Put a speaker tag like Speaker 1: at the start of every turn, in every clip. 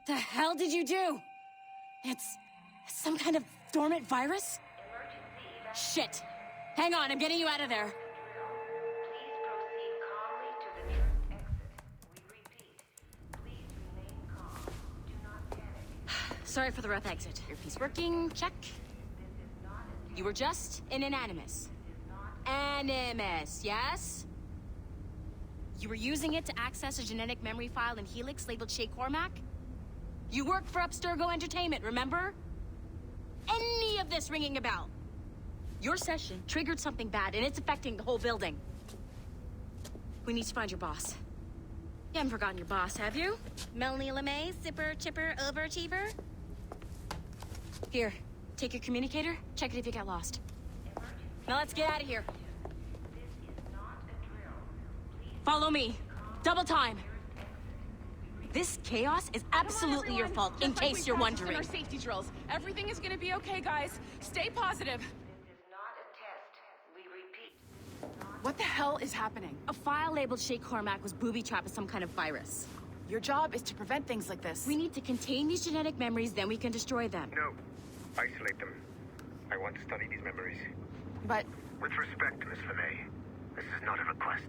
Speaker 1: The hell did you do? It's some kind of dormant virus? Shit. Hang on, I'm getting you out of there.
Speaker 2: Please proceed calmly to the nearest exit. We repeat, please remain calm. Do not panic.
Speaker 1: Sorry for the rough exit. Earpiece working, check. You were just in an animus. Animus, yes? You were using it to access a genetic memory file in Helix labeled Shay Cormac? You worked for Abstergo Entertainment, remember? Any of this ringing a bell? Your session triggered something bad, and it's affecting the whole building. We need to find your boss. You haven't forgotten your boss, have you? Melanie LeMay, zipper, chipper, overachiever? Here, take your communicator, check it if you get lost. Now let's get out of here. Follow me. Double time. This chaos is absolutely your fault, in case you're wondering.
Speaker 3: Our safety drills. Everything is gonna be okay, guys. Stay positive.
Speaker 2: This is not a test. We repeat.
Speaker 3: What the hell is happening?
Speaker 1: A file labeled Shay Cormac was booby-trapped with some kind of virus.
Speaker 3: Your job is to prevent things like this.
Speaker 1: We need to contain these genetic memories, then we can destroy them.
Speaker 4: No. Isolate them. I want to study these memories.
Speaker 3: But
Speaker 4: With respect, Miss LeMay, this is not a request.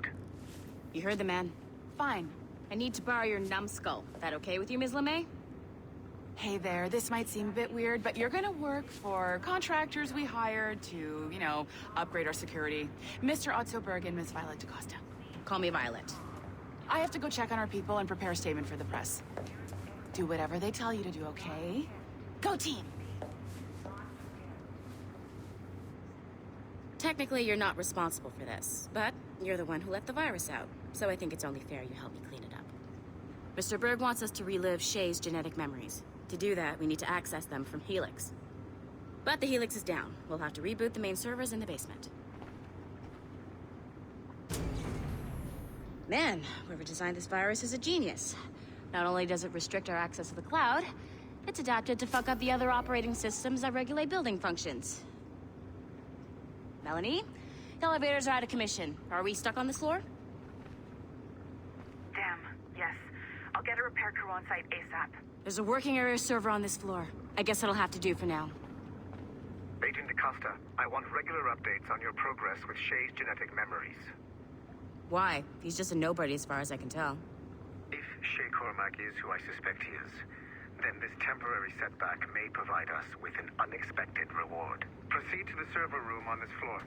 Speaker 1: You heard the man.
Speaker 3: fine.
Speaker 1: I need to borrow your numbskull. That okay with you, Ms. LeMay?
Speaker 3: Hey there, this might seem a bit weird, but you're gonna work for contractors we hired to, upgrade our security. Mr. Otto Berg and Miss Violet DaCosta.
Speaker 1: Call me Violet.
Speaker 3: I have to go check on our people and prepare a statement for the press. Do whatever they tell you to do, okay? Go team!
Speaker 1: Technically, you're not responsible for this, but you're the one who let the virus out, so I think it's only fair you help me clean it up. Mr. Berg wants us to relive Shay's genetic memories. To do that, we need to access them from Helix. But the Helix is down. We'll have to reboot the main servers in the basement. Man, whoever designed this virus is a genius. Not only does it restrict our access to the cloud, it's adapted to fuck up the other operating systems that regulate building functions. Melanie? The elevators are out of commission. Are we stuck on this floor?
Speaker 5: Damn, yes. I'll get a repair crew on site ASAP.
Speaker 1: There's a working area server on this floor. I guess that'll have to do for now.
Speaker 4: Agent DaCosta, I want regular updates on your progress with Shay's genetic memories.
Speaker 1: Why? He's just a nobody as far as I can tell.
Speaker 4: If Shay Cormac is who I suspect he is, then this temporary setback may provide us with an unexpected reward. Proceed to the server room on this floor.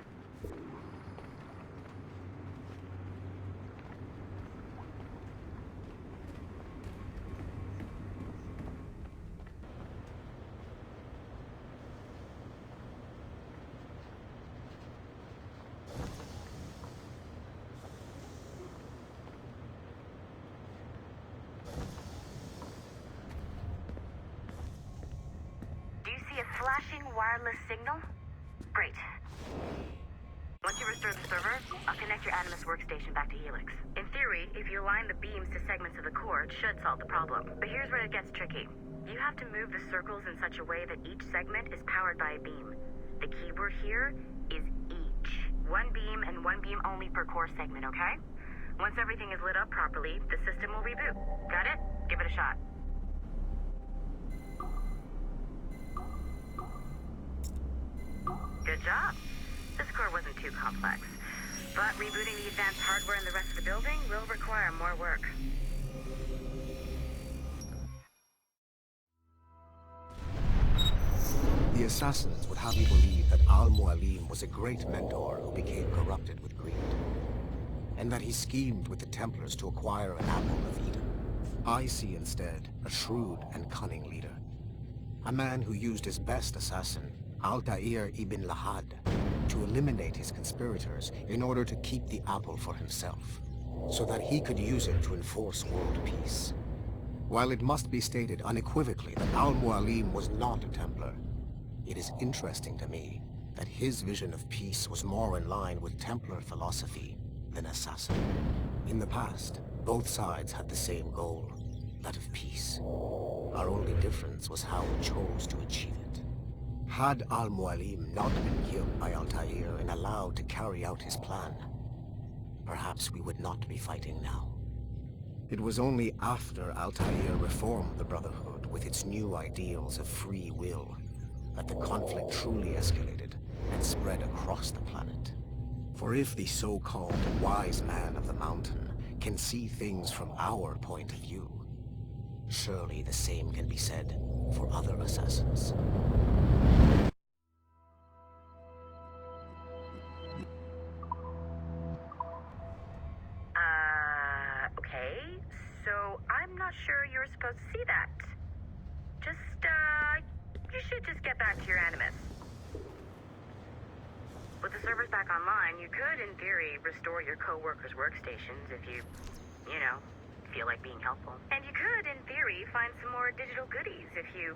Speaker 5: Do you see a flashing wireless signal? Great. Once you restore the server, I'll connect your Animus workstation back to Helix. In theory, if you align the beams to segments of the core, it should solve the problem. But here's where it gets tricky. You have to move the circles in such a way that each segment is powered by a beam. The keyword here is each. One beam and one beam only per core segment, okay? Once everything is lit up properly, the system will reboot. Got it? Give it a shot. Good job. This core wasn't too complex. But rebooting the advanced hardware in the rest of the building will require more work.
Speaker 6: The assassins would have you believe that Al-Mualim was a great mentor who became corrupted with greed, and that he schemed with the Templars to acquire an apple of Eden. I see instead a shrewd and cunning leader, a man who used his best assassin, Altair ibn Lahad, to eliminate his conspirators in order to keep the apple for himself, so that he could use it to enforce world peace. While it must be stated unequivocally that Al-Mualim was not a Templar, it is interesting to me that his vision of peace was more in line with Templar philosophy than assassin. In the past, both sides had the same goal, that of peace. Our only difference was how we chose to achieve it. Had Al-Mualim not been killed by Altair and allowed to carry out his plan, perhaps we would not be fighting now. It was only after Altair reformed the Brotherhood with its new ideals of free will that the conflict truly escalated and spread across the planet. For if the so-called wise man of the mountain can see things from our point of view, surely the same can be said for other assassins.
Speaker 5: Okay. So I'm not sure you're supposed to see that. You should just get back to your Animus. With the servers back online, you could, in theory, restore your co-workers' workstations if you feel like being helpful. And you could, in theory, find some more digital goodies if you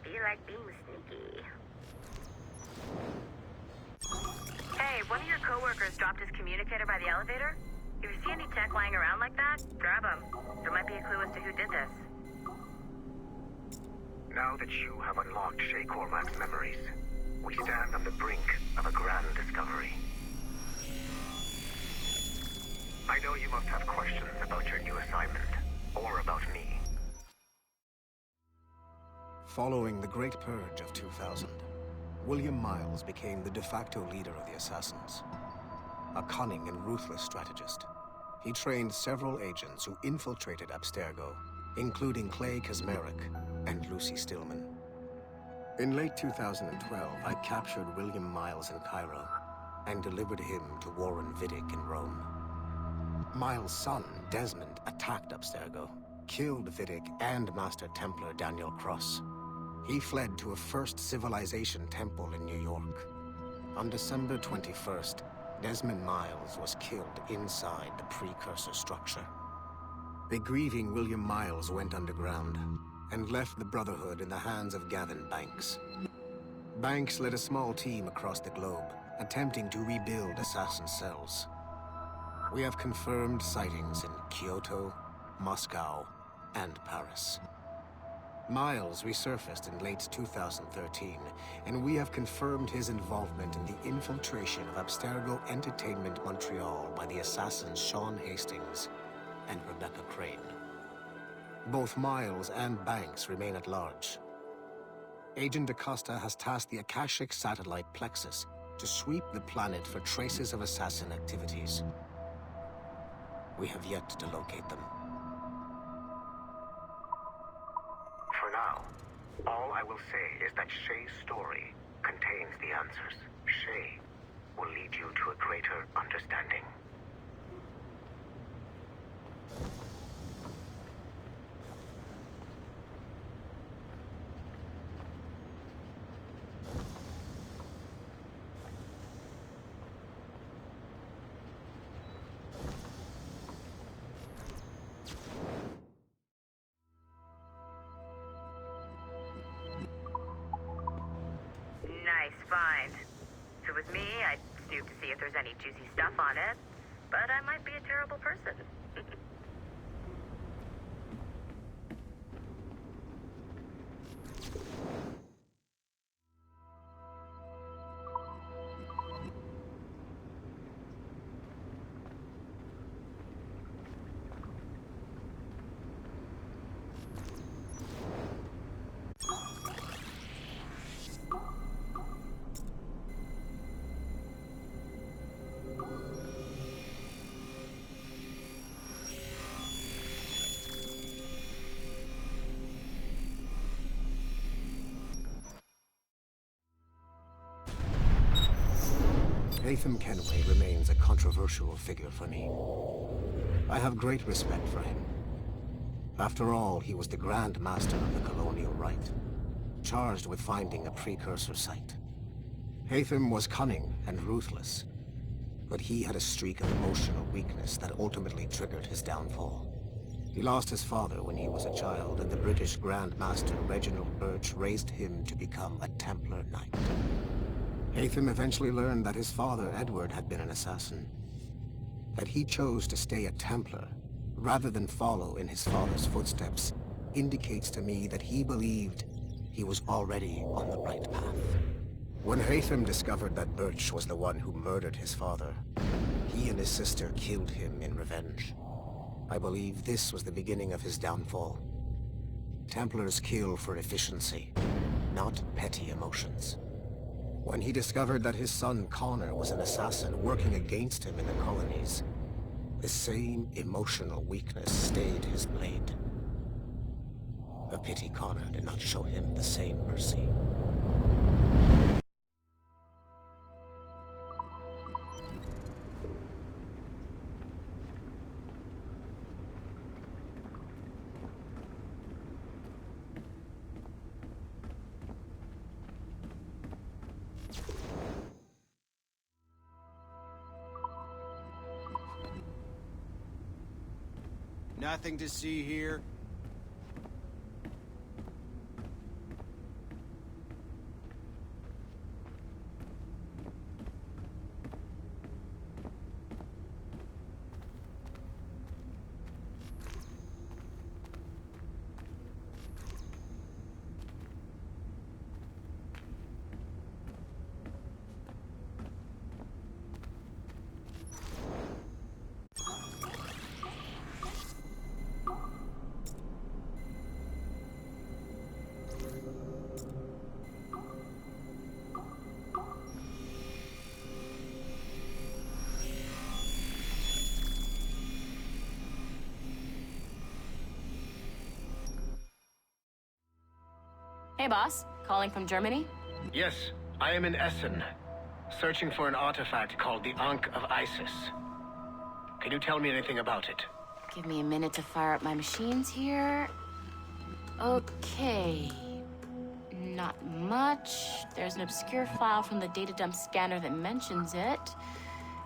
Speaker 5: feel like being sneaky. Hey, one of your co-workers dropped his communicator by the elevator. If you see any tech lying around like that, grab them. There might be a clue as to who did this.
Speaker 4: Now that you have unlocked Shay Cormac's memories, we stand on the brink of a grand discovery. I know you must have questions about your new assignment, or about me.
Speaker 6: Following the Great Purge of 2000, William Miles became the de facto leader of the Assassins. A cunning and ruthless strategist, he trained several agents who infiltrated Abstergo, including Clay Kazmarek and Lucy Stillman. In late 2012, I captured William Miles in Cairo and delivered him to Warren Vidic in Rome. Miles' son, Desmond, attacked Abstergo, killed Vidic and Master Templar Daniel Cross. He fled to a First Civilization temple in New York. On December 21st, Desmond Miles was killed inside the precursor structure. The grieving William Miles went underground and left the Brotherhood in the hands of Gavin Banks. Banks led a small team across the globe, attempting to rebuild assassin cells. We have confirmed sightings in Kyoto, Moscow, and Paris. Miles resurfaced in late 2013, and we have confirmed his involvement in the infiltration of Abstergo Entertainment Montreal by the assassins Sean Hastings and Rebecca Crane. Both Miles and Banks remain at large. Agent Acosta has tasked the Akashic satellite Plexus to sweep the planet for traces of assassin activities. We have yet to locate them.
Speaker 4: For now, all I will say is that Shay's story contains the answers. Shay will lead you to a greater understanding.
Speaker 5: Nice find. If it was me, I'd snoop to see if there's any juicy stuff on it. But I might be a terrible person.
Speaker 6: Latham Kenway remains a controversial figure for me. I have great respect for him. After all, he was the Grand Master of the Colonial Rite, charged with finding a precursor site. Latham was cunning and ruthless, but he had a streak of emotional weakness that ultimately triggered his downfall. He lost his father when he was a child, and the British Grand Master Reginald Birch raised him to become a Templar Knight. Latham eventually learned that his father, Edward, had been an assassin. That he chose to stay a Templar, rather than follow in his father's footsteps, indicates to me that he believed he was already on the right path. When Latham discovered that Birch was the one who murdered his father, he and his sister killed him in revenge. I believe this was the beginning of his downfall. Templars kill for efficiency, not petty emotions. When he discovered that his son Connor was an assassin working against him in the colonies, the same emotional weakness stayed his blade. A pity Connor did not show him the same mercy.
Speaker 7: Nothing to see here.
Speaker 1: Hey, boss. Calling from Germany?
Speaker 4: Yes, I am in Essen, searching for an artifact called the Ankh of Isis. Can you tell me anything about it?
Speaker 1: Give me a minute to fire up my machines here. Okay. Not much. There's an obscure file from the data dump scanner that mentions it.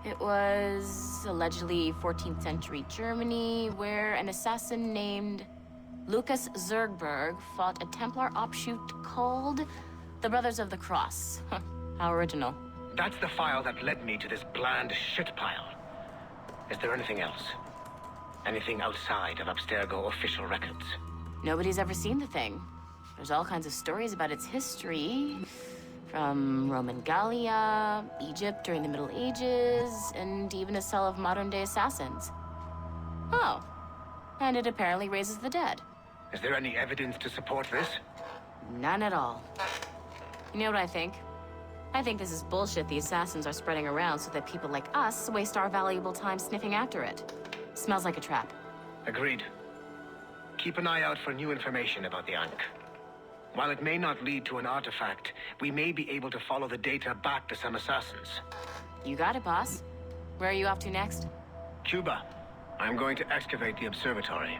Speaker 1: It was allegedly 14th century Germany, where an assassin named Lucas Zergberg fought a Templar offshoot called the Brothers of the Cross. How original.
Speaker 4: That's the file that led me to this bland shit pile. Is there anything else? Anything outside of Abstergo official records?
Speaker 1: Nobody's ever seen the thing. There's all kinds of stories about its history. From Roman Gallia, Egypt during the Middle Ages, and even a cell of modern-day assassins. Oh. And it apparently raises the dead.
Speaker 4: Is there any evidence to support this?
Speaker 1: None at all. You know what I think? I think this is bullshit the assassins are spreading around so that people like us waste our valuable time sniffing after it. Smells like a trap.
Speaker 4: Agreed. Keep an eye out for new information about the Ankh. While it may not lead to an artifact, we may be able to follow the data back to some assassins.
Speaker 1: You got it, boss. Where are you off to next?
Speaker 4: Cuba. I'm going to excavate the observatory.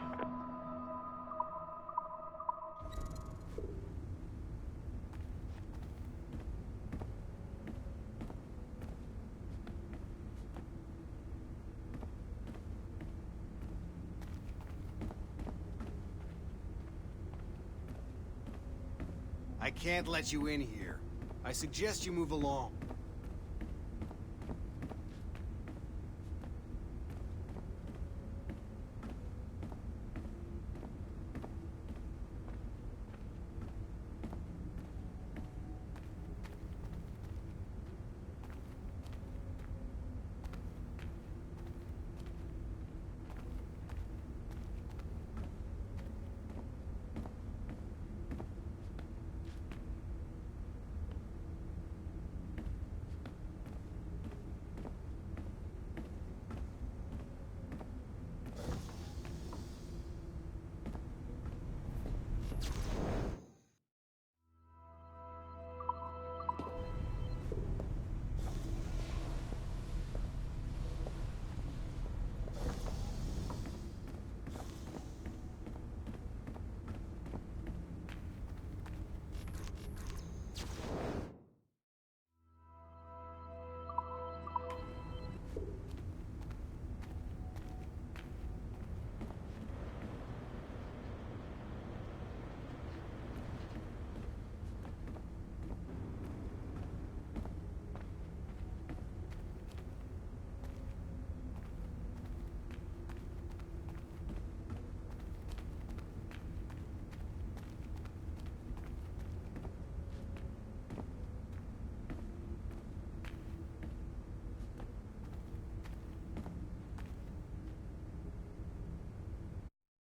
Speaker 7: I can't let you in here. I suggest you move along.